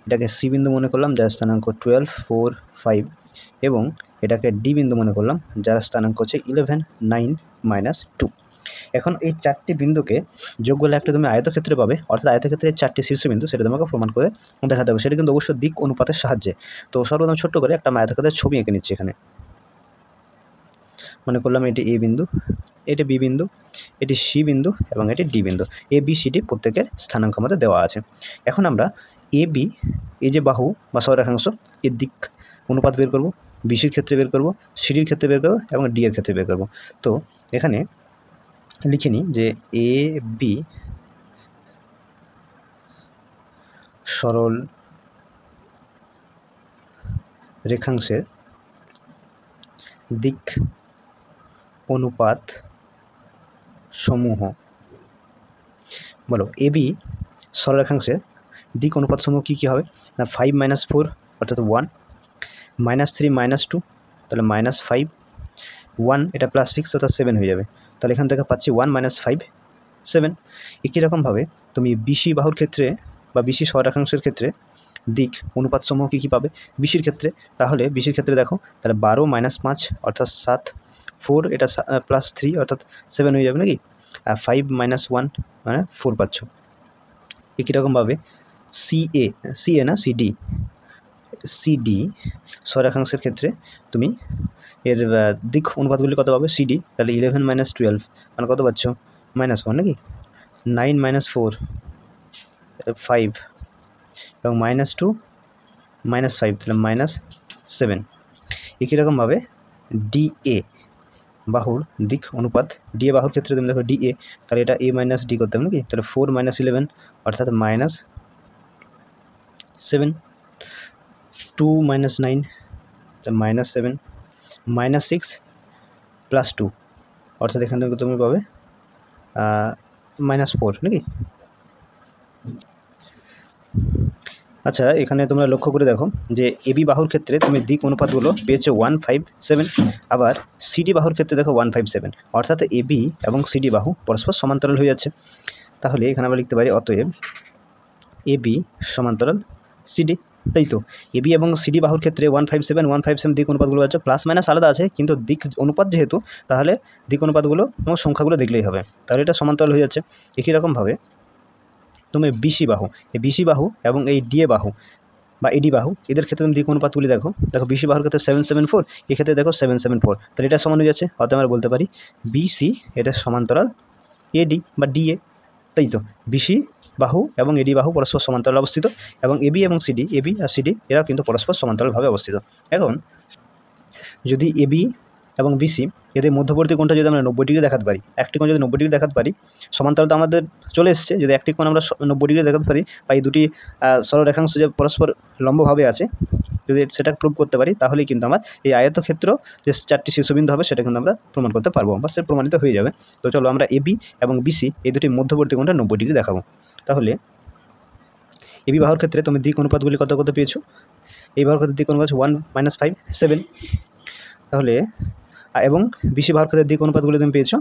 এটাকে সি বিন্দু মনে করলাম, যার স্থানাঙ্ক 12 4 5, এবং এটাকে ডি বিন্দু মনে করলাম, যার স্থানাঙ্ক হচ্ছে 11 9 -2। এখন এই 4টি বিন্দুকে যোগ করলে একটা তুমি আয়তক্ষেত্রে পাবে, অর্থাৎ আয়তক্ষেত্রের 4টি শীর্ষবিন্দু, সেটা তোমাকে প্রমাণ করে দেখাতে হবে। সেটা কিন্তু অবশ্যই দিক অনুপাতের সাহায্যে। তো সর্বপ্রথম ছোট্ট করে একটা আয়তক্ষেত্রের ছবি এঁকে নিচ্ছি। এখানে মনে করলাম এটি এ বিন্দু, এটি বি বিন্দু, এটি সি বিন্দু এবং এটি ডি বিন্দু। এ বি সি ডি প্রত্যেকের স্থানাঙ্ক আমাদের দেওয়া আছে। এখন আমরা এ বি, এই যে বাহু বা সরলরেখাংশ, এর দিক অনুপাত বের করব, বিসির ক্ষেত্রে বের করব, সিডির ক্ষেত্রে বের করব এবং ডি এর ক্ষেত্রে বের করব। তো এখানে লিখে নিই যে এ বি সরল রেখাংশের দিক অনুপাত সমূহ, বলো এ বি সরলরেখাংশের দিক অনুপাত সমূহ কী কী হবে না, 5 - 4 অর্থাৎ 1, -3 - 2 তাহলে -5, 1 এটা +6 অর্থাৎ 7 হয়ে যাবে। তাহলে এখান থেকে পাচ্ছি 1 - 5 7। একই রকমভাবে তুমি বিসি বাহুর ক্ষেত্রে বা বিসি সরলরেখাংশের ক্ষেত্রে দিক অনুপাত সমূহ কী কী পাবে বিসির ক্ষেত্রে, তাহলে বিসির ক্ষেত্রে দেখো তাহলে 12 - 5 অর্থাৎ 7, 4 এটা +3 অর্থাৎ 7 হয়ে যাবে নাকি, আর 5 - 1 মানে 4 পাচ্ছ। একই রকমভাবে সিএ না সিডি সরলরেখাংশের ক্ষেত্রে তুমি এর দিক অনুপাতগুলি কত পাবে, সিডি তাহলে 11 - 12 মানে কত পাচ্ছ, -1 নাকি, 9 - 4 5 এবং -2 - 5 তাহলে -7। একই রকমভাবে ডিএ বাহুর দিক অনুপাত, ডিএ বাহুর ক্ষেত্রে তুমি দেখো ডিএ, তাহলে এটা এ মাইনাস ডি করতে হবে নাকি, তাহলে 4 - 11 অর্থাৎ -7, 2 - 9 -7, -6 + 2 অর্থাৎ এখান থেকে তুমি পাবে -4 নাকি। আচ্ছা, এখানে তোমরা লক্ষ্য করে দেখো যে এবি বাহুর ক্ষেত্রে তুমি দিক অনুপাতগুলো পেয়েছো 1 5 7, আবার সিডি বাহুর ক্ষেত্রে দেখো 1 5 7, অর্থাৎ এবি এবং সিডি বাহু পরস্পর সমান্তরাল হয়ে যাচ্ছে। তাহলে এখানে আমরা লিখতে পারি অতএব এবি সমান্তরাল সিডি, তাই তো। এবি এবং সিডি বাহুর ক্ষেত্রে 1 5 7 1 5 7 দিক অনুপাতগুলো আছে, প্লাস মাইনাস আলাদা আছে, কিন্তু দিক অনুপাত যেহেতু, তাহলে দিক অনুপাতগুলো তোমার সংখ্যাগুলো দেখলেই হবে, তাহলে এটা সমান্তরাল হয়ে যাচ্ছে। একই রকমভাবে তুমি বিসি বাহু, এই বিসি বাহু এবং এই ডিএ বাহু বা এডি বাহু, এদের ক্ষেত্রে তুমি দিক অনুপাতগুলি দেখো বিসি বাহুর ক্ষেত্রে 7 7 4, এক্ষেত্রে দেখো 7 7 4, তাহলে এটা সমান হয়ে যাচ্ছে। অর্থাৎ আমরা বলতে পারি বিসি এটা সমান্তরাল এডি বা ডিএ, তাই তো। বিসি বাহু এবং এডি বাহু পরস্পর সমান্তরাল অবস্থিত, এবং এবি এবং সিডি, এবি আর সিডি এরাও কিন্তু পরস্পর সমান্তরালভাবে অবস্থিত। এখন যদি এবি এবং বিসি এদের মধ্যবর্তী কোণটা যদি আমরা 90 ডিগ্রি দেখাতে পারি, একটি কোণ যদি 90 ডিগ্রি দেখাতে পারি, সমান্তরাল তো আমাদের চলে এসছে, যদি একটি কোণ আমরা 90 ডিগ্রি দেখাতে পারি বা এই দুটি সরলরেখাংশ যে পরস্পর লম্বভাবে আছে, যদি সেটা প্রুভ করতে পারি, তাহলেই কিন্তু আমার এই আয়তক্ষেত্র যে 4টি শীর্ষবিন্দু হবে সেটা কিন্তু আমরা প্রমাণ করতে পারবো বা সেটা প্রমাণিত হয়ে যাবে। তো চলো আমরা এবি এবং বিসি এই দুটি মধ্যবর্তী কোণটা 90 ডিগ্রি দেখাবো। তাহলে এবি বাহুর ক্ষেত্রে তুমি দিক অনুপাতগুলি কত কত পেয়েছো, এই বাহুর ক্ষেত্রে দিক অনুপাত 1 - 5 7, তাহলে এবং বিসি বাহুর ক্ষেত্রে দিক অনুপাতগুলি তুমি পেয়েছো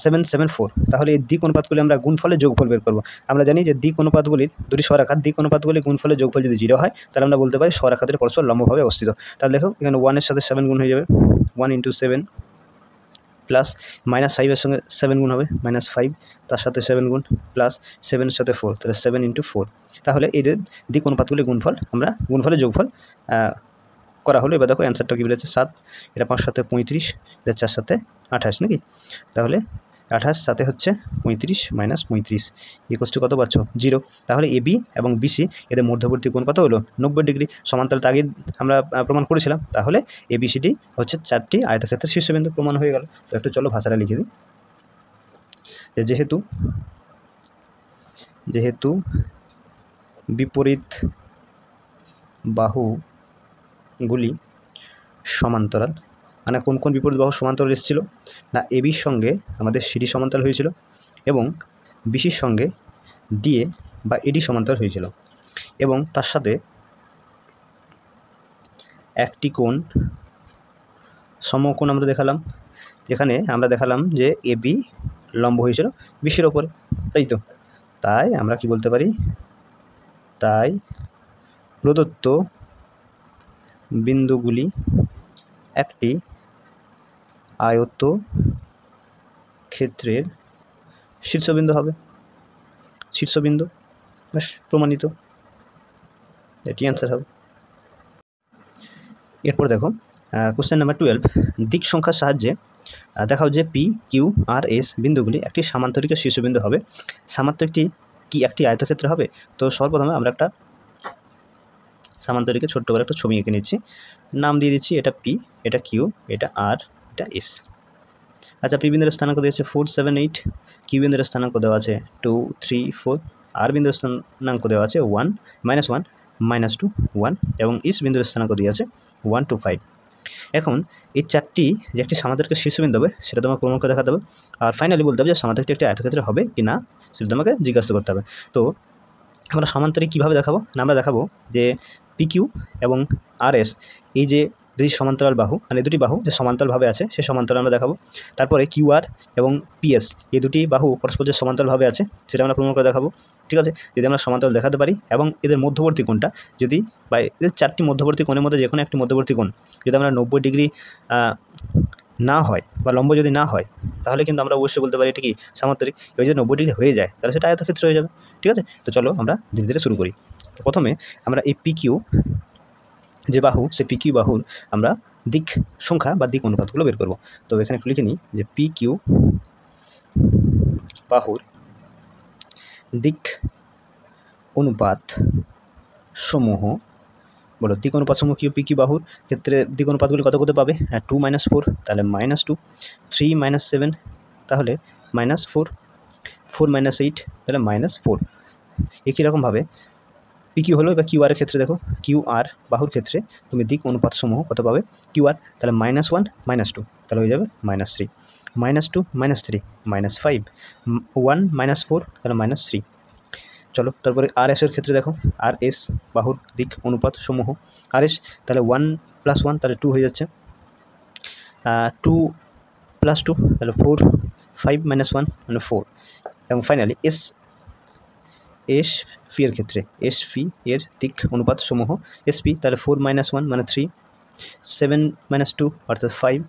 7 7 4। তাহলে এই দিক অনুপাতগুলি আমরা গুণফলে যোগফল বের করবো। আমরা জানি যে দিক অনুপাতগুলির দুটি স্বরেখার দিক অনুপাতগুলি গুণফলে যোগফল যদি 0 হয়, তাহলে আমরা বলতে পারি স্বরেখাদের পরস্পর লম্বভাবে অবস্থিত। তাহলে দেখো এখানে 1 এর সাথে 7 গুণ হয়ে যাবে, 1 × 7 প্লাস -5 এর সঙ্গে 7 গুণ হবে, -5 তার সাথে 7 গুণ প্লাস 7 এর সাথে 4, তাহলে 7 × 4। তাহলে এদের দিক অনুপাতগুলি গুণফল আমরা গুণফলে যোগফল করা হলো। এবার দেখো অ্যান্সারটা কী বেরোচ্ছে, 7, এটা 5 7 35, এটা 4 7 28 নাকি। তাহলে 28 7 হচ্ছে 35 - 35 = কত পাচ্ছ, 0। তাহলে এবি এবং বিসি এদের মধ্যবর্তী কোণ কত হলো, 90 ডিগ্রি। সমান্তরাল আগে আমরা প্রমাণ করেছিলাম, তাহলে এবিসিডি হচ্ছে 4টি আয়তক্ষেত্রের শীর্ষবিন্দু, প্রমাণ হয়ে গেল। তো একটু চলো ভাষাটা লিখে দিই। যেহেতু বিপরীত বাহুগুলি সমান্তরাল, মানে কোন কোন বিপরীত বাহু সমান্তরাল এসেছিল না, এবির সঙ্গে আমাদের সিডি সমান্তরাল হয়েছিল এবং বিসির সঙ্গে ডিএ বা এডি সমান্তরাল হয়েছিল, এবং তার সাথে একটি কোণ সমকোণ আমরা দেখালাম। এখানে আমরা দেখালাম যে এবি লম্ব হয়েছিল বিসির ওপরে, তাই তো। তাই আমরা কি বলতে পারি, তাই প্রদত্ত বিন্দুগুলি একটি আয়তক্ষেত্রের শীর্ষবিন্দু হবে, শীর্ষবিন্দু, ব্যাস প্রমাণিত, এটি অ্যান্সার হবে। এরপর দেখো কোশ্চেন নাম্বার 12, দিক সংখ্যার সাহায্যে দেখাও যে পি কিউ আর এস বিন্দুগুলি একটি সামান্তরিকের শীর্ষবিন্দু হবে। সামান্তরিকটি কি একটি আয়তক্ষেত্র হবে? তো সর্বপ্রথমে আমরা একটা সামান্তরিকের ছোট্ট করে একটা ছবি এঁকে নিচ্ছি, নাম দিয়ে দিচ্ছি, এটা পি, এটা কিউ, এটা আর, এটা এস। আচ্ছা, পি বিন্দুর স্থানাঙ্ক দিয়েছে 4, 7, 8, কিউ বিন্দুর স্থানাঙ্ক দেওয়া আছে 2, 3, 4, আর বিন্দুর স্থানাঙ্ক দেওয়া আছে 1, -1, -2, 1 এবং এস বিন্দুর স্থানাঙ্ক দিয়ে আছে 1 to 5। এখন এই চারটি যে একটি সামান্তরিকের শীর্ষবিন্দু হবে সেটা তোমাকে প্রমাণ করে দেখাতে হবে, আর ফাইনালি বলতে হবে যে সামান্তরিকটি একটি আয়তক্ষেত্র হবে কি না সেটা তোমাকে জিজ্ঞাসা করতে হবে। তো আমরা সামান্তরিক কীভাবে দেখাবো না, আমরা দেখাবো যে পি কিউ এবং আর এস এই যে দুই সমান্তরাল বাহু, মানে দুটি বাহু যে সমান্তরালভাবে আছে সেই সমান্তরাল আমরা দেখাবো। তারপরে কিউ আর এবং পিএস এই দুটি বাহু পরস্পর যে সমান্তরালভাবে আছে সেটা আমরা প্রমাণ করে দেখাবো। ঠিক আছে, যদি আমরা সমান্তরাল দেখাতে পারি এবং এদের মধ্যবর্তী কোণটা যদি বা এদের চারটি মধ্যবর্তী কোণের মধ্যে যে কোনো একটি মধ্যবর্তী কোণ যদি আমরা 90 ডিগ্রি না হয় বা লম্ব যদি না হয় তাহলে কিন্তু আমরা অবশ্যই বলতে পারি এটি কি সামান্তরিক। এবার যদি 90 ডিগ্রি হয়ে যায় তাহলে সেটা আয়তক্ষেত্র হয়ে যাবে। ঠিক আছে, তো চলো আমরা ধীরে ধীরে শুরু করি। প্রথমে আমরা এই পি কিউ যে বাহু, সে পি কিউ বাহুর আমরা দিক সংখ্যা বা দিক অনুপাতগুলো বের করব। তো এখানে একটু লিখে নিই যে পি কিউ বাহুর দিক অনুপাত সমূহ, বলো দিক অনুপাত সমূহ কি পি কিউ বাহুর ক্ষেত্রে দিক অনুপাতগুলি কত করতে পাবে? 2 - 4 তাহলে -2, 3 - 7 তাহলে -4, 4 - 8 তাহলে -4। একই রকমভাবে পি কিউ হলো, এবার কিউ আর এর ক্ষেত্রে দেখো, কিউ আর বাহুর ক্ষেত্রে তুমি দিক অনুপাত সমূহ কত পাবে? কিউ আর তাহলে -1, -2 তাহলে হয়ে যাবে -3, -2, -3 -5, 1 - 4 তাহলে -3। চলো তারপরে আর এস এর ক্ষেত্রে দেখো, আর এস বাহুর দিক অনুপাত সমূহ, আর এস তাহলে 1 + 1 তাহলে 2 হয়ে যাচ্ছে, 2 + 2 তাহলে 4, 5 - 1 মানে 4 এবং ফাইনালি এস ফি এর ক্ষেত্রে এস ফি এর দিক অনুপাত সমূহ এসপি তাহলে 4 - 1 মানে 3, 7 - 2 অর্থাৎ 5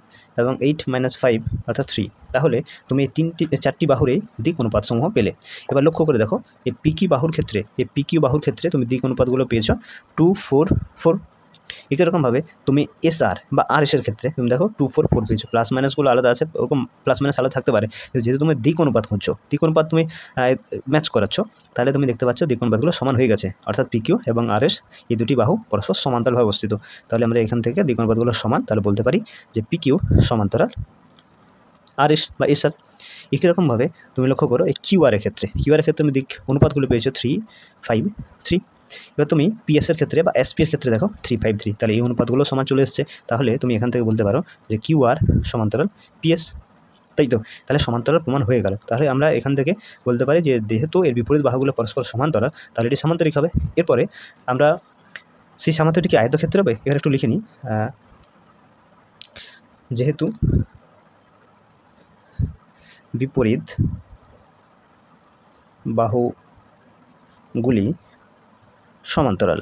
এবং 8 - 5 অর্থাৎ 3। তাহলে তুমি এই চারটি বাহুরেই দিক অনুপাত সমূহ পেলে। এবার লক্ষ্য করে দেখো এই পি কিউ বাহুর ক্ষেত্রে তুমি দিক অনুপাতগুলো পেয়েছো 2, 4, 4। একই রকমভাবে তুমি এস আর বা আর এসের ক্ষেত্রে তুমি দেখো 2, 4, 4 পেয়েছো, প্লাস মাইনাসগুলো আলাদা আছে, ওরকম প্লাস মাইনাস আলাদা থাকতে পারে, যেহেতু তুমি দিক অনুপাত খুঁজছো, দিক অনুপাত তুমি ম্যাচ করাচ্ছ, তাহলে তুমি দেখতে পাচ্ছ দিক অনুপাতগুলো সমান হয়ে গেছে, অর্থাৎ পি কিউ এবং আর এস এই দুটি বাহু পরস্পর সমান্তরালভাবে অবস্থিত। তাহলে আমরা এখান থেকে দিক অনুপাতগুলো সমান, তাহলে বলতে পারি যে পি কিউ সমান্তরাল আর এস বা এস আর। একই রকমভাবে তুমি লক্ষ্য করো এই কিউ আর এর ক্ষেত্রে তুমি দিক অনুপাতগুলো পেয়েছো 3, 5, 3। এবার তুমি পিএসের ক্ষেত্রে বা এসপি এর ক্ষেত্রে দেখো 3, 5, 3, তাহলে এই অনুপাতগুলো সমান চলে এসছে। তাহলে তুমি এখান থেকে বলতে পারো যে কিউ আর সমান্তরাল পিএস, তাই তো? তাহলে সমান্তরাল প্রমাণ হয়ে গেল। তাহলে আমরা এখান থেকে বলতে পারি যে যেহেতু এর বিপরীত বাহুগুলো পরস্পর সমান্তরাল তাহলে এটি সামান্তরিক হবে। এরপরে আমরা সেই সামান্তরিকটি আয়তক্ষেত্র হবে, এখানে একটু লিখে নিই, যেহেতু বিপরীত বাহুগুলি সমান্তরাল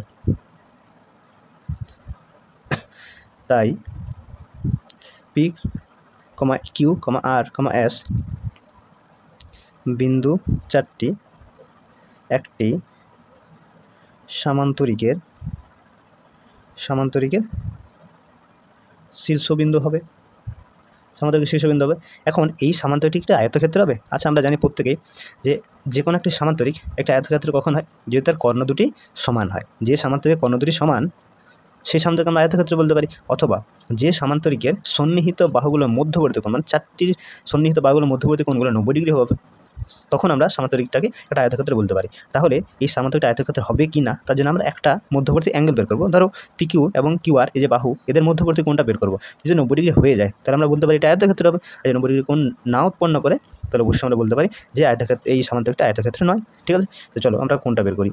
তাই পি, কিউ, আর, এস বিন্দু চারটি একটি সামান্তরিকের শীর্ষবিন্দু হবে, এখন এই সামান্তরিকটা আয়তক্ষেত্র হবে। আচ্ছা, আমরা জানি প্রত্যেকেই যে কোনো একটি সামান্তরিক একটা আয়তক্ষেত্র কখন হয়? যদি তার কর্ণ দুটি সমান হয়। যে সামান্তরিকের কর্ণ দুটি সমান সেই সামান্তরিক আমরা আয়তক্ষেত্র বলতে পারি, অথবা যে সামান্তরিকের সন্নিহিত বাহুগুলোর মধ্যবর্তী কোণ, মানে চারটির সন্নিহিত বাহুগুলোর মধ্যবর্তী কোণগুলো 90 ডিগ্রি হবে, তখন আমরা সামান্তরিকটাকে একটা আয়তক্ষেত্র বলতে পারি। তাহলে এই সামান্তরিকটা আয়তক্ষেত্র হবে কি না তার জন্য আমরা একটা মধ্যবর্তী অ্যাঙ্গেল বের করবো। ধরো পি কিউ এবং কিউ আর এই যে বাহু এদের মধ্যবর্তী কোণটা বের করবো, যদি 90 ডিগ্রি হয়ে যায় তাহলে আমরা বলতে পারি এটা আয়তক্ষেত্র হবে। আর 90 ডিগ্রি কোণ না উৎপন্ন করে তাহলে অবশ্যই আমরা বলতে পারি যে এই সামান্তরিকটা আয়তক্ষেত্র নয়। ঠিক আছে, তো চলো আমরা কোণটা বের করি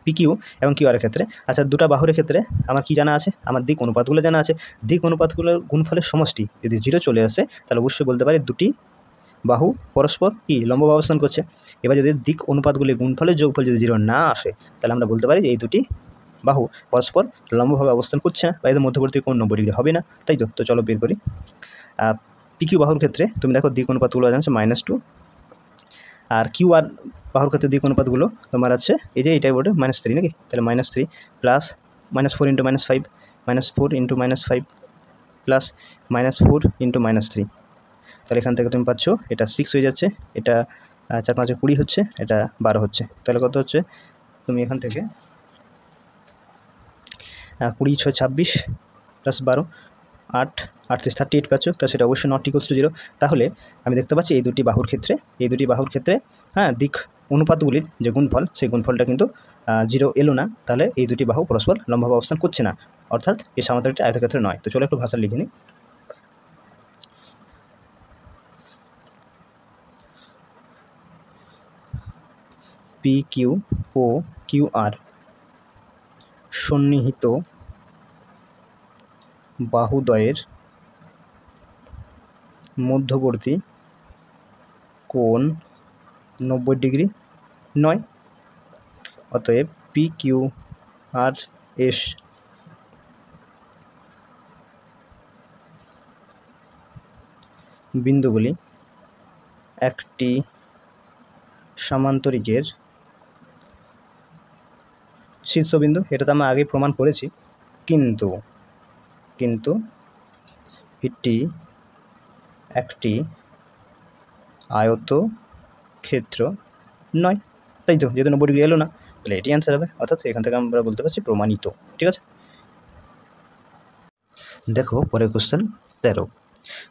পি কিউ এবং কিউ আরের ক্ষেত্রে। আচ্ছা, দুটা বাহুর ক্ষেত্রে আমার কি জানা আছে? আমার দিক অনুপাতগুলো জানা আছে। দিক অনুপাতগুলোর গুণফলের সমষ্টি যদি 0 চলে আসে তাহলে অবশ্যই বলতে পারি দুটি বাহু পরস্পর কি লম্বভাবে অবস্থান করছে। এবার যদি দিক অনুপাতগুলি গুণফলের যোগফল যদি 0 না আসে তাহলে আমরা বলতে পারি যে এই দুটি বাহু পরস্পর লম্বভাবে অবস্থান করছে না বা এদের মধ্যবর্তী কোণ 90 ডিগ্রি হবে না, তাই তো? তো চলো বের করি। পি কিউ বাহুর ক্ষেত্রে তুমি দেখো দিক অনুপাতগুলো জানছো -2, আর কিউ আর বাহুর ক্ষেত্রে দিক অনুপাতগুলো তোমার আছে এই যে এইটাই বটে -3 নাকি, তাহলে -3 প্লাস -4 × -5 -4 × -5 প্লাস -4 × -3, তাহলে এখান থেকে তুমি পাচ্ছ এটা 6 হয়ে যাচ্ছে, এটা 4 5 20 হচ্ছে, এটা 12 হচ্ছে, তাহলে কত হচ্ছে তুমি এখান থেকে 20 6 26 প্লাস 12 8 38 38 পাচ্ছ, তা সেটা অবশ্যই নট ইকুয়ালস টু 0। তাহলে আমি দেখতে পাচ্ছি এই দুটি বাহুর ক্ষেত্রে হ্যাঁ দিক অনুপাতগুলির যে গুণফল সেই গুণফলটা কিন্তু 0 এলো না, তাহলে এই দুটি বাহু পরস্পর লম্বভাবে অবস্থান করছে না, অর্থাৎ এই সামান্তরিকটি আয়তক্ষেত্রে নয়। তো চলো একটু ভাষা লিখে নিই। P Q O Q R সন্নিহিত বাহুদ্বয়ের মধ্যবর্তী কোণ 90 ডিগ্রি নয়। অতএব পি কিউ আর এস বিন্দুগুলি একটি সামান্তরিকের শীর্ষবিন্দু, এটা তো আমরা আগে প্রমাণ করেছি, কিন্তু এটি একটি আয়তক্ষেত্র নয়, তাই তো, যেহেতু 90 ডিগ্রি এলো না, তাহলে এটি অ্যান্সার হবে, অর্থাৎ এখান থেকে আমরা বলতে পারছি প্রমাণিত। ঠিক আছে, দেখো পরের কোশ্চেন 13।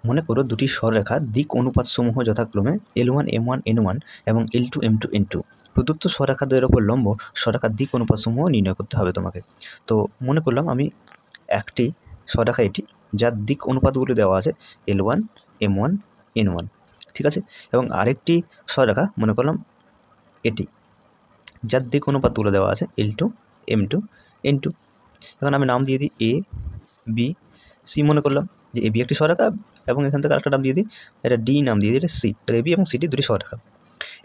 মনে করো দুটি সরলরেখার দিক অনুপাত সমূহ যথাক্রমে L1 M1 N1 এবং L2 M2 N2। প্রদত্ত সরলরেখা দ্বয়ের ওপর লম্ব সরলরেখার দিক অনুপাত সমূহ নির্ণয় করতে হবে তোমাকে। তো মনে করলাম আমি একটি সরলরেখা এটি, যার দিক অনুপাতগুলি দেওয়া আছে L1 M1 N1, ঠিক আছে, এবং আরেকটি সরলরেখা মনে করলাম এটি, যার দিক অনুপাতগুলো দেওয়া আছে L2 M2 N2। এখন আমি নাম দিয়ে দিই A B C, মনে করলাম যে AB একটি সরলরেখা, এবং এখান থেকে আরেকটা নাম দিয়ে দিই, এটা D নাম দিয়ে দিই, এটা C, তাহলে AB এবং CD দুটি সরলরেখা।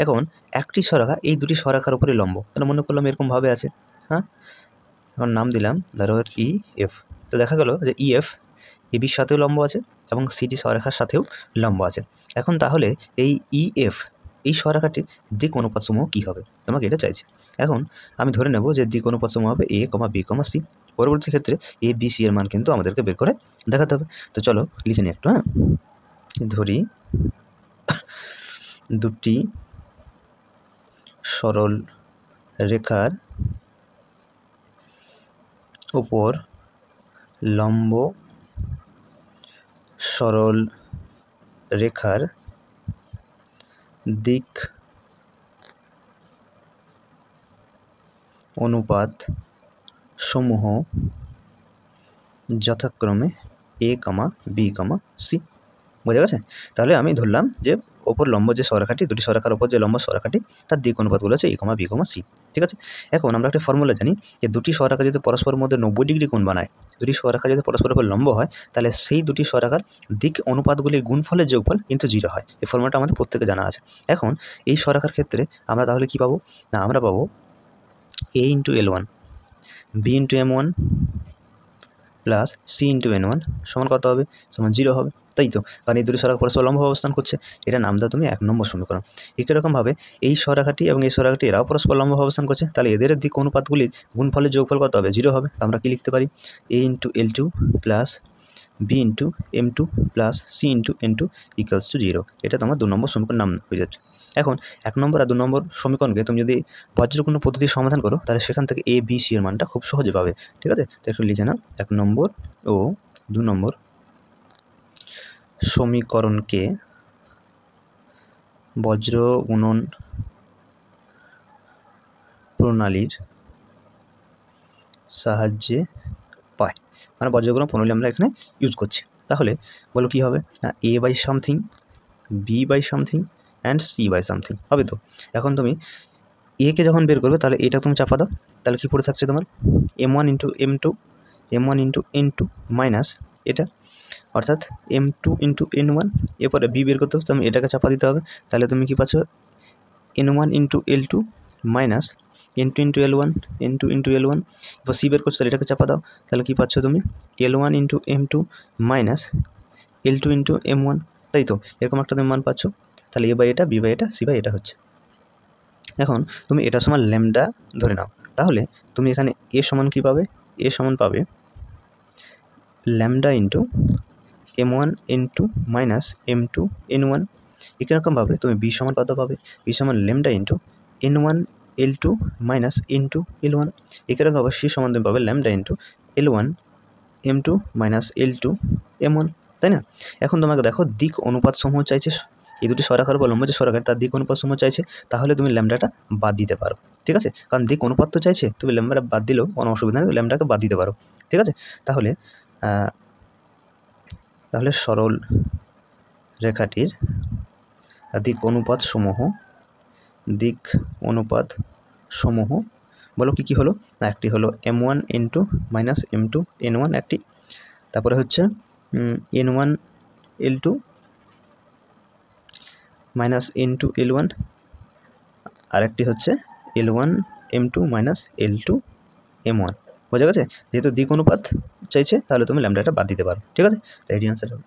এখন একটি সরলরেখা এই দুটি সরলরেখার উপরে লম্ব, তাহলে মনে করলাম এরকমভাবে আছে, হ্যাঁ, এখন নাম দিলাম ধরো EF। তো দেখা গেল যে EF ABর সাথেও লম্ব আছে এবং CD সরলরেখার সাথেও লম্ব আছে। এখন তাহলে এই EF এই সরলরেখাটির দিক অনুপাতসমূহ কী হবে, তোমাকে এটা চাইছে। এখন আমি ধরে নেব যে দিক অনুপাতসমূহ হবে A, B, C। পরবর্তী ক্ষেত্রে A, B, C এর মান কিন্তু আমাদেরকে বের করে দেখাতে হবে। তো চলো লিখে নিই একটু, হ্যাঁ, ধরি দুটি সরল রেখার উপর লম্ব সরল রেখার দিক অনুপাত সমূহ যথাক্রমে A, B, C। বোঝা গেছে? তাহলে আমি ধরলাম যে ওপর লম্ব যে সরলরেখাটি, দুটি সরলরেখার ওপর যে লম্ব সরলরেখাটি, তার দিক অনুপাতগুলো আছে A, B, C, ঠিক আছে। এখন আমরা একটা ফর্মুলা জানি যে দুটি সরলরেখা যদি পরস্পরের মধ্যে 90 ডিগ্রি কোণ বানায়, দুটি সরলরেখা যদি পরস্পরের উপর লম্ব হয়, তাহলে সেই দুটি সরলরেখার দিক অনুপাতগুলির গুণফলের যোগফল কিন্তু 0 হয়। এই ফর্মুলাটা আমাদের প্রত্যেকে জানা আছে। এখন এই সরলরেখার ক্ষেত্রে আমরা তাহলে কী পাবো, না আমরা পাবো A × L1 B × M1 plus C × N1 সমান কত হবে, সমান 0 হবে, তাই তো, কারণ এই দুটি সরলরেখা পরস্পর লম্বভাবে অবস্থান করছে। এটা নাম দাও তুমি 1 নম্বর সমীকরণ। একই রকমভাবে এই সরলরেখাটি এবং এই সরলরেখাটি এরাও পরস্পর লম্বভাবে অবস্থান করছে, তাহলে এদের দিক অনুপাতগুলির গুণফলের যোগফল কত হবে, 0 হবে। আমরা কি লিখতে পারি, A × L2 plus B × M2 plus C × N2 equals to 0। এটা তোমার 2 নম্বর সমীকরণ নাম হয়ে যাচ্ছে। এখন 1 নম্বর আর 2 নম্বর সমীকরণকে তুমি যদি পর্যায়ক্রম পদ্ধতির সমাধান করো, তাহলে সেখান থেকে A, B, C এর মানটা খুব সহজে পাবে, ঠিক আছে। তো একটু লিখে নাও, 1 নম্বর ও 2 নম্বর সমীকরণকে বজ্র গুণন প্রণালীর সাহায্যে পাই, মানে বজ্রগুণন প্রণালী আমরা এখানে ইউজ করছি। তাহলে বলো কী হবে, না A by something, B by something and C by something হবে। তো এখন তুমি একে যখন বের করবে, তাহলে এটা তুমি চাপা দাও, তাহলে কী পড়ে থাকছে তোমার M1 × M2 M1 × N2 minus এটা, অর্থাৎ M2 × N1। এরপরে B বের করতে হবে, তুমি এটাকে চাপা দিতে হবে, তাহলে তুমি কী পাচ্ছ N1 × L2 minus N2 × L1 N2 × L1। এরপর C বের করছো, তাহলে এটাকে চাপা দাও, তাহলে কী পাচ্ছ তুমি L1 × M2 minus L2 × M1, তাই তো, এরকম একটা তুমি মান পাচ্ছ। তাহলে A বাই এটা, B বাই এটা, C বাই এটা হচ্ছে। এখন তুমি এটা সমান ল্যামডা ধরে নাও, তাহলে তুমি এখানে এ সমান কী পাবে? এ সমান পাবে lambda into m1 into minus m2 n1। একইরকমভাবে তুমি বি সমান কত পাবে? বি সমান lambda into n1 l2 minus into l1। একইরকমভাবে সি সমান তুমি পাবে lambda into l1 m2 minus l2 m1, তাই না? এখন তোমাকে দেখো দিক অনুপাত সমূহ চাইছে, এই দুটি সরাকার বা লম্ব যে সরাকার তার দিক অনুপাত সমূহ চাইছে, তাহলে তুমি ল্যামডাটা বাদ দিতে পারো, ঠিক আছে? কারণ দিক অনুপাত তো চাইছে, তুমি ল্যামডাটা বাদ দিলেও কোনো অসুবিধা নেই, ল্যামডাকে বাদ দিতে পারো, ঠিক আছে? তাহলে সরল রেখাটির দিক অনুপাত সমূহ বলো কী কী হলো? না, একটি হলো m1 into minus m2 n1 একটি, তারপরে হচ্ছে n1 l2 minus n2 l1, আরেকটি হচ্ছে l1 m2 minus l2 m1। বোঝা গেছে? যেহেতু দিক অনুপাত চাইছে তাহলে তুমি ল্যামডাটা বাদ দিতে পারো, ঠিক আছে? তাই এটি অ্যান্সার হবে।